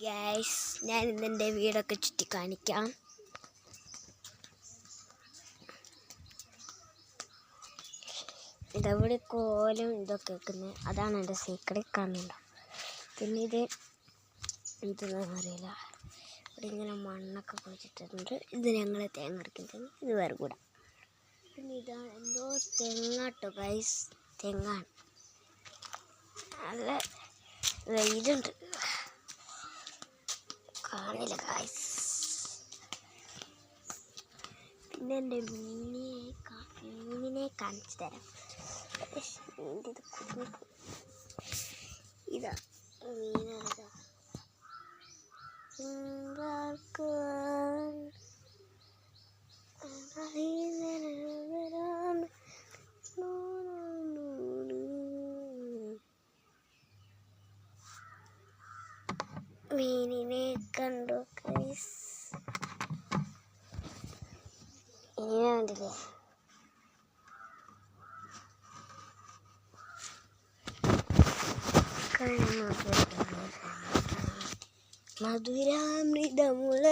Guys, ഞാൻ ഇന്നെൻ്റെ വീടൊക്കെ ചുറ്റി കാണിക്കാം. ഇതവിടെ കോലും ഇതൊക്കെ വെക്കുന്നത്, അതാണ് എൻ്റെ സീക്രട്ട് കാണുന്നുണ്ടോ. പിന്നെ ഇതെന്ന് അറിയില്ല, ഇവിടെ ഇങ്ങനെ മണ്ണൊക്കെ കുഴിച്ചിട്ടുണ്ട്. ഇത് ഞങ്ങൾ തേങ്ങ അരക്കുന്നത്, ഇത് വേറെ കൂടെ. പിന്നെ ഇതാണ് എന്തോ തെങ്ങാട്ടോ ഗൈസ്, തെങ്ങാണ്. നല്ല വെയിലുണ്ട്, കാണില്ല ഗൈസ്. പിന്നെ എൻ്റെ മീനിനെ കാണിച്ചു തരാം. ഇതാ മീനതാ, മീനിനെ കണ്ടു ഗൈസ്. മീനെ കണ്ടില്ലേ? മധുരാമൃതമുള്ള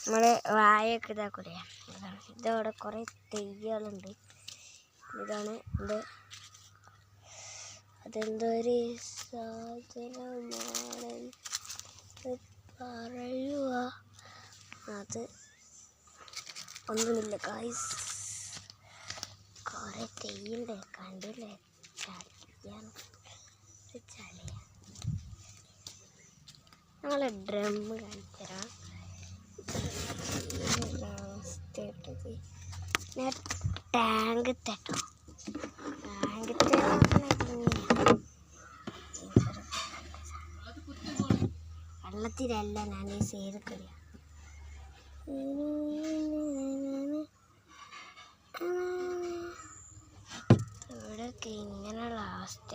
നമ്മള് വായൊക്കെ ഇതാ കൂടെയാണ്. ഇതവിടെ കുറേ തെയ്യങ്ങളുണ്ട്. ഇതാണ് ഇത്, അതെന്തൊരു സാധനമാണ് പറയുക, അത് ഒന്നുമില്ല ഗൈസ്. കുറേ തെയ്യുണ്ട്, കണ്ടില്ലേ? ചളിയാണ്, ചളിയാണ്. ഞങ്ങളെ ഡ്രമ്മ് കാണിച്ചരാം. ടാങ്ക് തട്ടോ, ടാങ്ക് വെള്ളത്തിലല്ല ഞാൻ ഈ ചെയ്തിട്ടില്ല. ഇവിടെയൊക്കെ ഇങ്ങനെയുള്ള അവസ്ഥ.